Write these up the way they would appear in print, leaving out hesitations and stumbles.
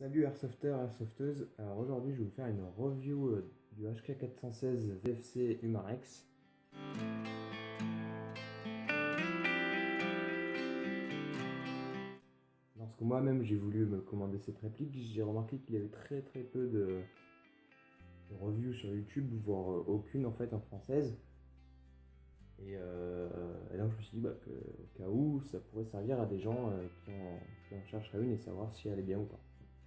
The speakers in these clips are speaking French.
Salut Airsofters, Airsofteuses. Alors aujourd'hui, je vais vous faire une review du HK416 VFC Humarex. Lorsque moi-même j'ai voulu me commander cette réplique, j'ai remarqué qu'il y avait très peu de reviews sur YouTube, voire aucune en fait en française. Et donc je me suis dit que, au cas où ça pourrait servir à des gens qui en chercheraient une et savoir si elle est bien ou pas.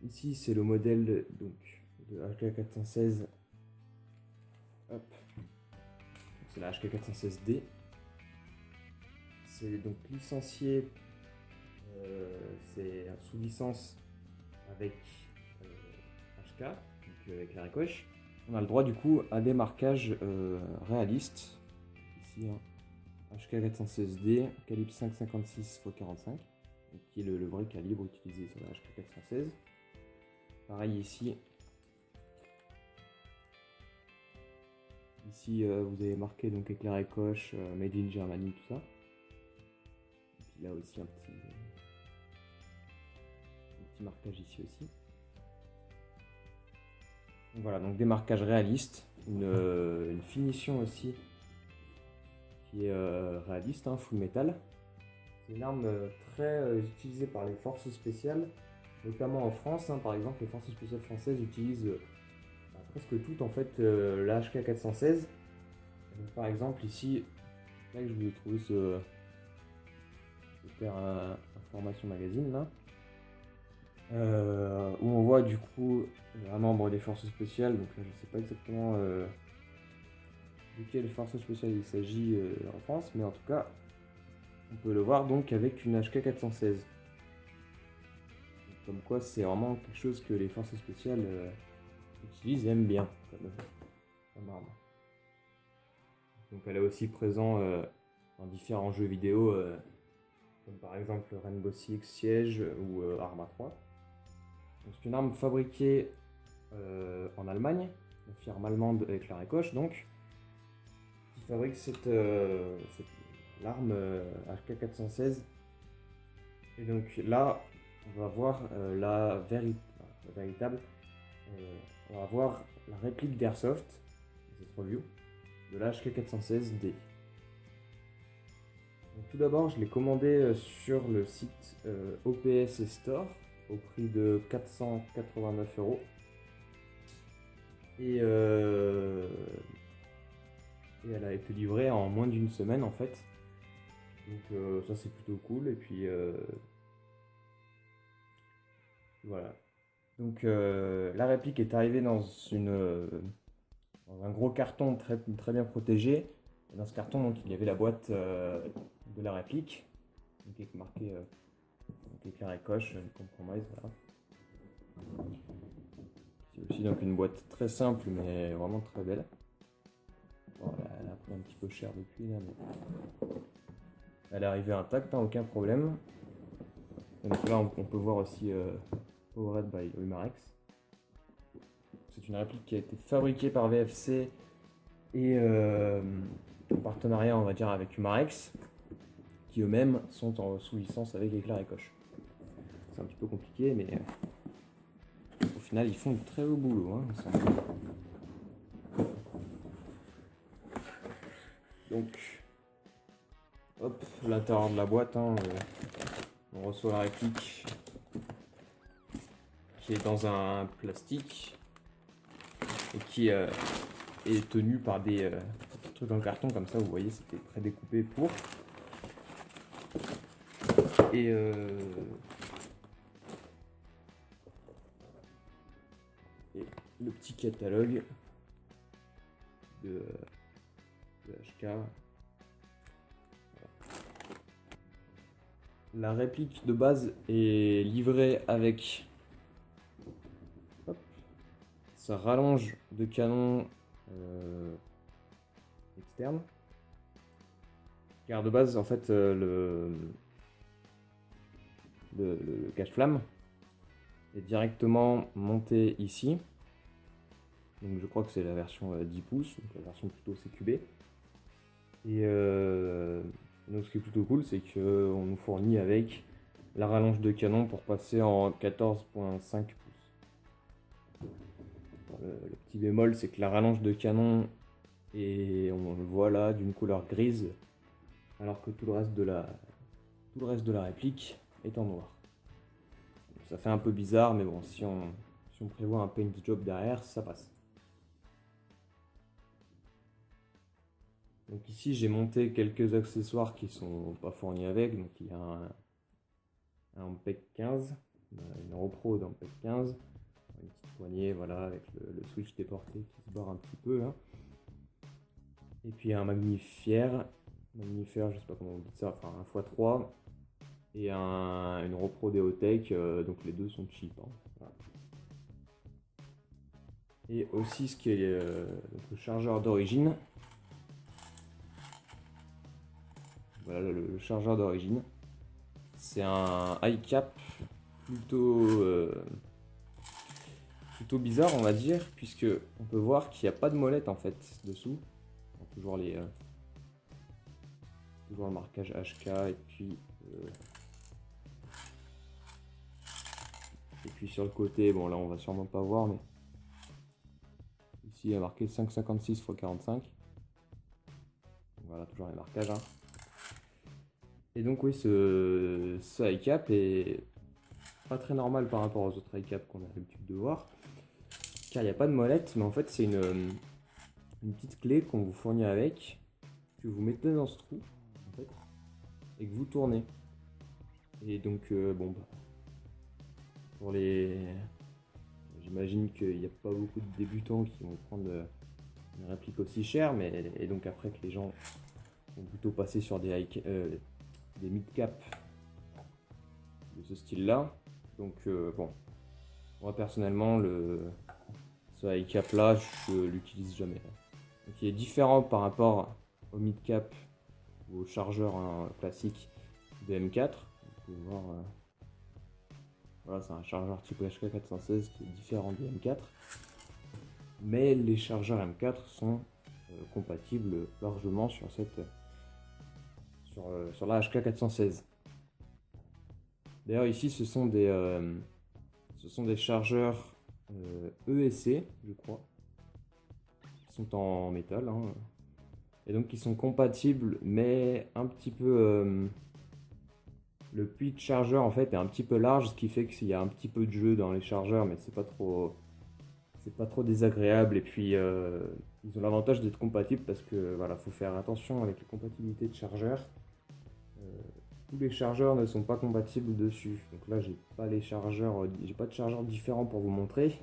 Ici c'est le modèle de HK416. Hop. C'est la HK416D. C'est donc licencié, c'est sous licence avec HK, donc avec la Ricoche. On a le droit du coup à des marquages réalistes. Ici, HK416D, calibre 5,56 x 45, qui est le vrai calibre utilisé sur la HK416. Pareil ici. Ici, vous avez marqué donc avec la Ricoche, Made in Germany, tout ça. Et puis là aussi un petit marquage ici aussi. Donc voilà, donc des marquages réalistes, une finition aussi qui est réaliste, full metal. C'est une arme très utilisée par les forces spéciales, notamment en France. Par exemple, les forces spéciales françaises utilisent presque toutes en fait la HK416. Donc, par exemple ici, là je vous ai trouvé ce Information Magazine là. Où on voit du coup un membre des forces spéciales, donc là je sais pas exactement de quelle force spéciale il s'agit en France, mais en tout cas on peut le voir donc avec une HK416. Comme quoi c'est vraiment quelque chose que les forces spéciales utilisent et aiment bien comme arme. Donc elle est aussi présente dans différents jeux vidéo comme par exemple Rainbow Six Siege ou Arma 3. C'est une arme fabriquée en Allemagne, une firme allemande avec la Ricoche donc, qui fabrique l'arme HK416. Et donc là, on va voir la véritable, on va voir la réplique d'Airsoft, cette review, de la HK416D. Donc, tout d'abord, je l'ai commandé sur le site OPS Store au prix de 489 €. Et elle a été livrée en moins d'une semaine en fait. Donc ça c'est plutôt cool. Et puis voilà. Donc la réplique est arrivée dans un gros carton très bien protégé. Et dans ce carton donc, il y avait la boîte de la réplique. Donc avec marqué avec la Ricoche, compromise, voilà. C'est aussi donc une boîte très simple mais vraiment très belle. Bon, elle a pris un petit peu cher depuis là, mais elle est arrivée intacte, aucun problème. Et donc là on peut voir aussi Powered by Humarex. C'est une réplique qui a été fabriquée par VFC et en partenariat on va dire avec Humarex, qui eux-mêmes sont sous licence avec Éclair et Coche. C'est un petit peu compliqué mais au final ils font du très beau boulot. Donc hop, l'intérieur de la boîte, on reçoit la réplique qui est dans un plastique et qui est tenu par des trucs en carton comme ça, vous voyez, c'était prédécoupé pour. Et le petit catalogue de HK. La réplique de base est livrée avec sa rallonge de canon externe. Car de base, en fait, le cache-flamme est directement monté ici. Donc je crois que c'est la version 10 pouces, donc la version plutôt CQB. Et donc ce qui est plutôt cool, c'est qu'on nous fournit avec la rallonge de canon pour passer en 14,5 pouces. Le petit bémol, c'est que la rallonge de canon, et on le voit là, d'une couleur grise, alors que tout le reste de la réplique est en noir. Donc ça fait un peu bizarre, mais bon, si on prévoit un paint job derrière, ça passe. Donc ici, j'ai monté quelques accessoires qui sont pas fournis avec. Donc il y a un MPEG 15, une repro d'un MPEG 15, une petite poignée, voilà, avec le switch déporté qui se barre un petit peu là. Et puis un magnifieur, je sais pas comment on dit ça, enfin un x3 et une repro Deotech, donc les deux sont cheap. Hein. Voilà. Et aussi ce qui est le chargeur d'origine. Voilà le chargeur d'origine. C'est un iCap plutôt bizarre, on va dire, puisque on peut voir qu'il n'y a pas de molette en fait dessous. Donc, toujours le marquage HK et puis sur le côté, bon là on va sûrement pas voir, mais ici il y a marqué 5,56 x 45. Voilà, toujours les marquages. Hein. Et donc oui, ce iCap est pas très normal par rapport aux autres iCap qu'on a l'habitude de voir, car il n'y a pas de molette, mais en fait c'est une petite clé qu'on vous fournit avec, que vous mettez dans ce trou en fait, et que vous tournez. Et donc bon, pour j'imagine qu'il n'y a pas beaucoup de débutants qui vont prendre une réplique aussi chère, et donc après que les gens vont plutôt passer sur des mid-cap de ce style-là. Donc bon, moi personnellement, ce iCap là, je l'utilise jamais. Donc il est différent par rapport au mid-cap ou au chargeur classique de M4. Vous pouvez voir, voilà, c'est un chargeur type HK416 qui est différent du M4. Mais les chargeurs M4 sont compatibles largement sur la HK416. D'ailleurs ici ce sont des chargeurs ESC, je crois, qui sont en métal, hein, et donc qui sont compatibles, mais un petit peu le puits de chargeur en fait est un petit peu large, ce qui fait qu'il y a un petit peu de jeu dans les chargeurs, mais c'est pas trop désagréable. Et puis ils ont l'avantage d'être compatibles parce que voilà, faut faire attention avec les compatibilités de chargeurs. Tous les chargeurs ne sont pas compatibles dessus. Donc là, j'ai pas de chargeurs différents pour vous montrer,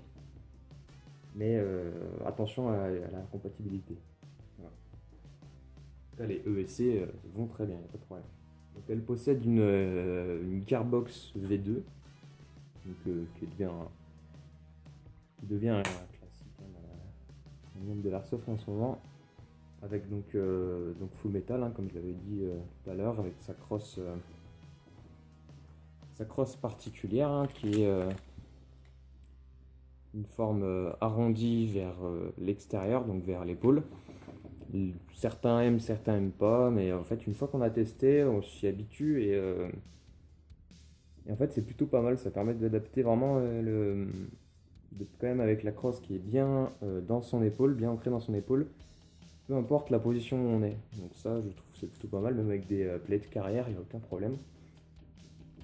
mais attention à la compatibilité. Voilà. Là, les ESC vont très bien, il n'y a pas de problème. Donc elle possède une Gearbox V2, donc, qui devient un classique hein, dans le monde de l'airsoft en ce moment, avec donc full metal, hein, comme je l'avais dit tout à l'heure, avec sa crosse particulière, hein, qui est une forme arrondie vers l'extérieur, donc vers l'épaule. Certains aiment, certains n'aiment pas, mais en fait une fois qu'on a testé, on s'y habitue et en fait c'est plutôt pas mal, ça permet d'adapter vraiment quand même avec la crosse qui est bien dans son épaule, bien ancrée dans son épaule, peu importe la position où on est. Donc ça je trouve que c'est plutôt pas mal, même avec des plates carrière, il n'y a aucun problème.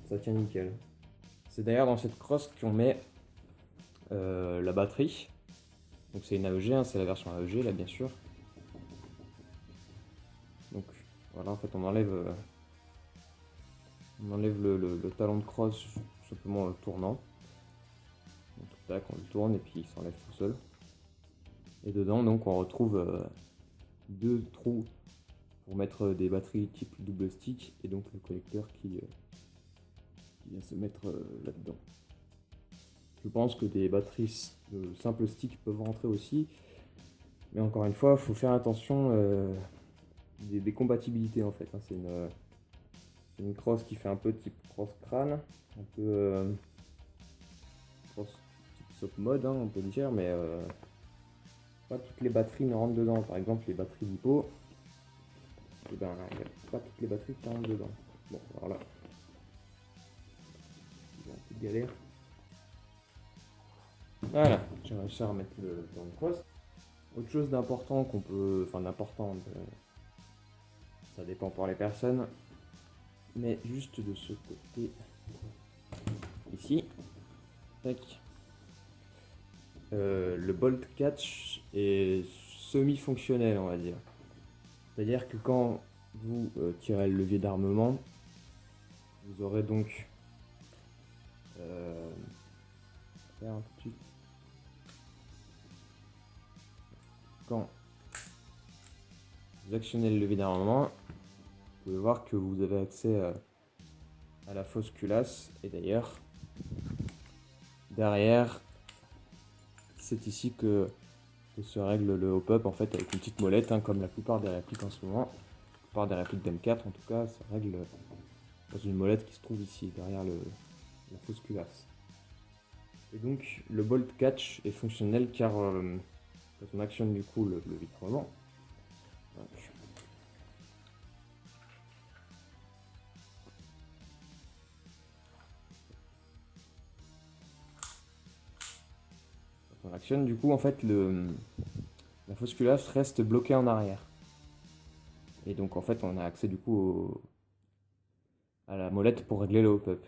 Ça tient nickel. C'est d'ailleurs dans cette crosse qu'on met la batterie. Donc c'est une AEG, hein, c'est la version AEG là bien sûr. Donc voilà, en fait on enlève le talon de crosse simplement en le tournant. Donc tac, on le tourne et puis il s'enlève tout seul. Et dedans donc on retrouve deux trous pour mettre des batteries type double stick et donc le connecteur qui vient se mettre là-dedans. Je pense que des batteries de simple stick peuvent rentrer aussi, mais encore une fois, il faut faire attention des compatibilités en fait. Hein. C'est une crosse qui fait un peu type cross crâne, un peu cross type soap mode, hein, on peut dire, mais pas toutes les batteries ne rentrent dedans. Par exemple, les batteries lipo, il n'y a pas toutes les batteries qui rentrent dedans. Bon, alors là, il y a un peu de galère. Voilà, j'ai réussi à remettre le dans le poste. Autre chose d'important qu'on peut. Enfin, d'important, ça dépend pour les personnes, mais juste de ce côté ici, tac. Le bolt catch est semi-fonctionnel, on va dire. C'est-à-dire que quand vous tirez le levier d'armement, vous aurez donc faire un petit- quand vous actionnez le levier d'armement, vous pouvez voir que vous avez accès à la fausse culasse. Et d'ailleurs, derrière, c'est ici que se règle le hop-up en fait avec une petite molette, hein, comme la plupart des répliques en ce moment. La plupart des répliques d'M4 en tout cas, ça règle dans une molette qui se trouve ici, derrière la fausse culasse. Et donc le bolt catch est fonctionnel car quand on actionne du coup le vitrement, quand on actionne du coup en fait la fausse culasse reste bloquée en arrière. Et donc en fait on a accès du coup à la molette pour régler le hop-up.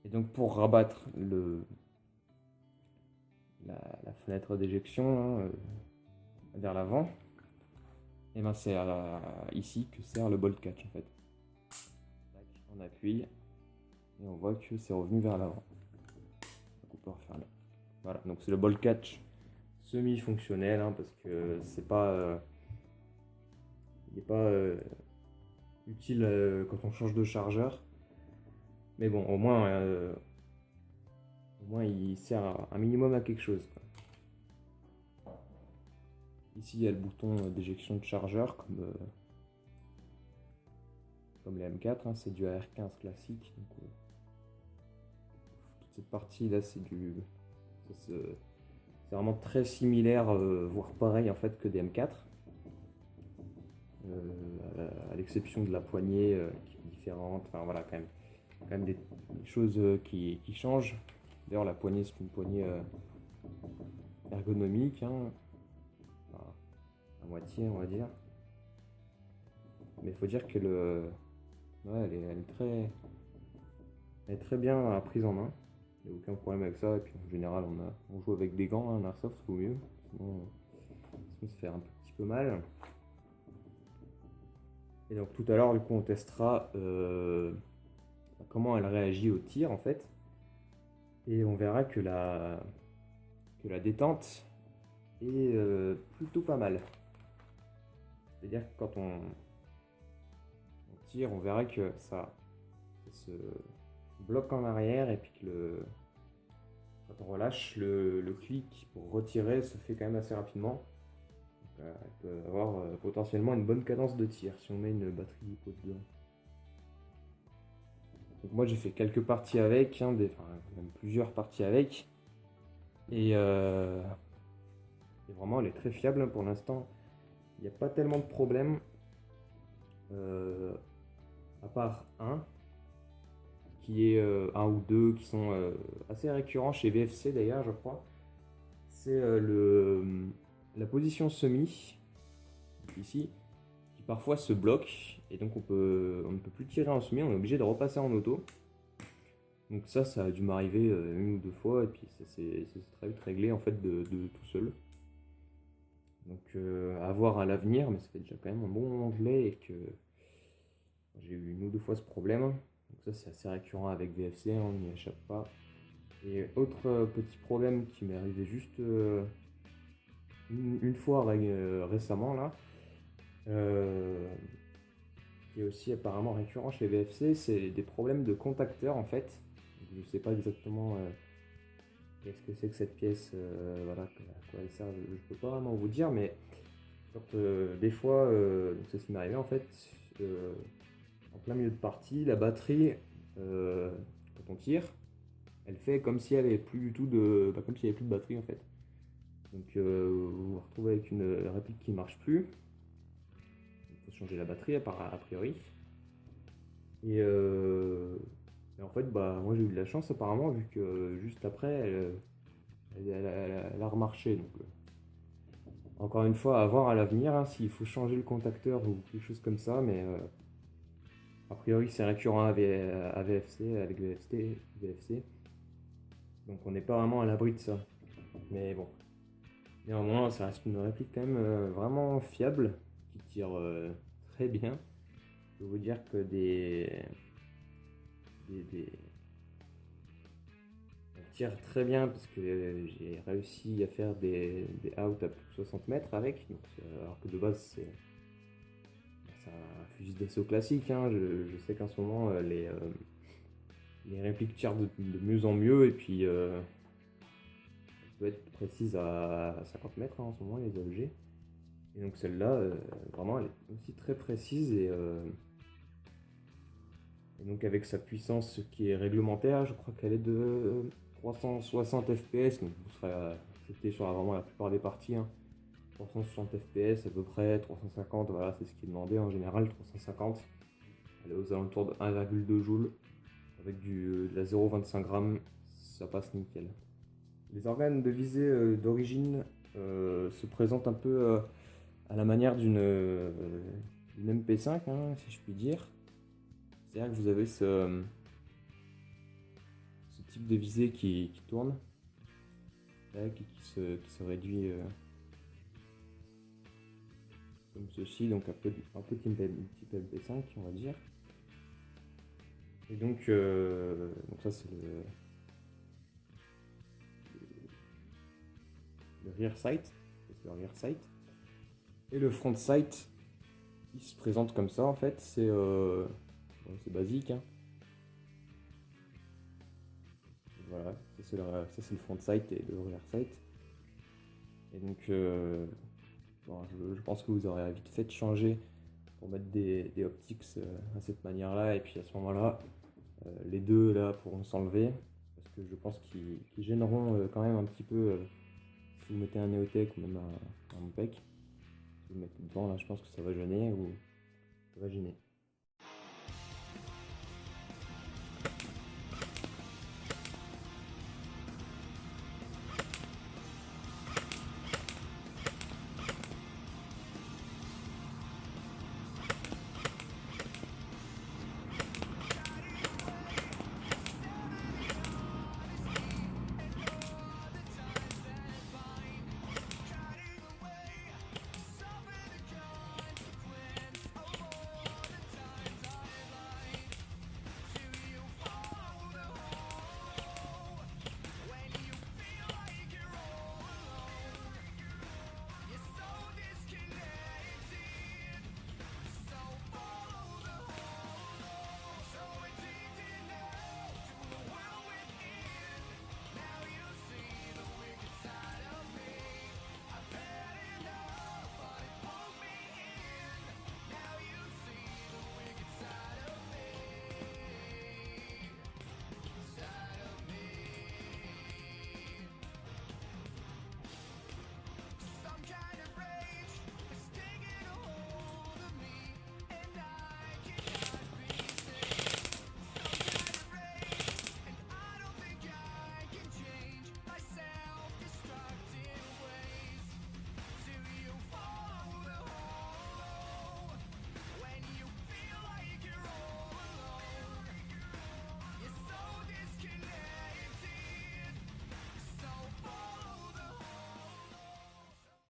Et donc pour rabattre la fenêtre d'éjection hein, vers l'avant, et ben c'est ici que sert le bolt catch en fait. On appuie et on voit que c'est revenu vers l'avant. Donc on peut refaire là. Voilà, donc c'est le bolt catch semi-fonctionnel hein, parce que c'est pas, il n'est pas utile quand on change de chargeur. Mais bon, au moins il sert un minimum à quelque chose, quoi. Ici, il y a le bouton d'éjection de chargeur, comme les M4, hein, c'est du AR15 classique. Donc, toute cette partie-là, c'est vraiment très similaire, voire pareil en fait que des M4. À l'exception de la poignée qui est différente. Enfin voilà, quand même des choses qui changent. D'ailleurs, la poignée, c'est une poignée ergonomique, hein, enfin, à moitié, on va dire. Mais il faut dire que ouais, elle est très bien prise en main. Il n'y a aucun problème avec ça. Et puis en général, on joue avec des gants, hein, un airsoft, c'est au mieux. Sinon, ça fait un petit peu mal. Et donc tout à l'heure, du coup, on testera comment elle réagit au tir en fait. Et on verra que la détente est plutôt pas mal. C'est-à-dire que quand on tire, on verra que ça se bloque en arrière et puis que quand on relâche, le clic pour retirer se fait quand même assez rapidement. Donc, elle peut avoir potentiellement une bonne cadence de tir si on met une batterie hypo dedans. Donc moi j'ai fait quelques parties avec, hein, même plusieurs parties avec. Et vraiment elle est très fiable hein, pour l'instant. Il n'y a pas tellement de problèmes. À part qui est un ou deux qui sont assez récurrents chez VFC d'ailleurs, je crois. C'est la position semi, ici, qui parfois se bloque et donc on ne peut plus tirer en semi, on est obligé de repasser en auto. Donc ça a dû m'arriver une ou deux fois et puis ça s'est très vite réglé en fait de tout seul. Donc à voir à l'avenir, mais ça fait déjà quand même un bon moment que je l'ai et que j'ai eu une ou deux fois ce problème. Donc ça c'est assez récurrent avec VFC, hein, on n'y échappe pas. Et autre petit problème qui m'est arrivé juste une fois récemment là, qui est aussi apparemment récurrent chez VFC, c'est des problèmes de contacteurs en fait. Je ne sais pas exactement qu'est-ce que c'est que cette pièce, voilà, à quoi elle sert, je ne peux pas vraiment vous dire, mais quand des fois, c'est ce qui m'est arrivé en fait, en plein milieu de partie, la batterie, quand on tire, elle fait comme s'il n'y avait plus du tout comme s'il n'y avait plus de batterie en fait. Donc vous vous retrouvez avec une réplique qui ne marche plus. Il faut changer la batterie a priori. Et Et en fait, bah, moi j'ai eu de la chance apparemment, vu que juste après, elle a remarché. Donc, encore une fois, à voir à l'avenir hein, s'il faut changer le contacteur ou quelque chose comme ça, mais a priori c'est récurrent à VFC, avec VFC, donc on n'est pas vraiment à l'abri de ça. Mais bon, néanmoins, ça reste une réplique quand même vraiment fiable, qui tire très bien. Je peux vous dire que des, elle tire très bien parce que j'ai réussi à faire des outs à plus de 60 mètres avec, donc, alors que de base c'est un fusil d'assaut classique. Hein. Je sais qu'en ce moment les répliques tirent de mieux en mieux et puis elle peut être précise à 50 mètres hein, en ce moment les objets. Et donc celle-là, vraiment, elle est aussi très précise et donc avec sa puissance qui est réglementaire, je crois qu'elle est de 360 fps, donc vous serez c'était sur vraiment la plupart des parties. Hein. 360 fps à peu près, 350, voilà, c'est ce qui est demandé en général, 350. Elle est aux alentours de 1,2 joules, avec de la 0,25 grammes, ça passe nickel. Les organes de visée d'origine se présentent un peu à la manière d'une MP5, hein, si je puis dire. C'est-à-dire que vous avez ce type de visée qui tourne, et qui se réduit comme ceci, donc un peu type MP5, on va dire. Et donc ça c'est le rear sight, c'est le rear sight. Et le front sight, il se présente comme ça en fait, c'est basique. Hein. Voilà, ça c'est le front sight et le rear sight. Et donc, bon, je pense que vous aurez vite fait de changer pour mettre des optics à cette manière-là. Et puis à ce moment-là, les deux là pourront s'enlever. Parce que je pense qu'ils gêneront quand même un petit peu si vous mettez un Neotech ou même un MPEC. Si vous le mettez devant, là, je pense que ça va gêner ou ça va gêner.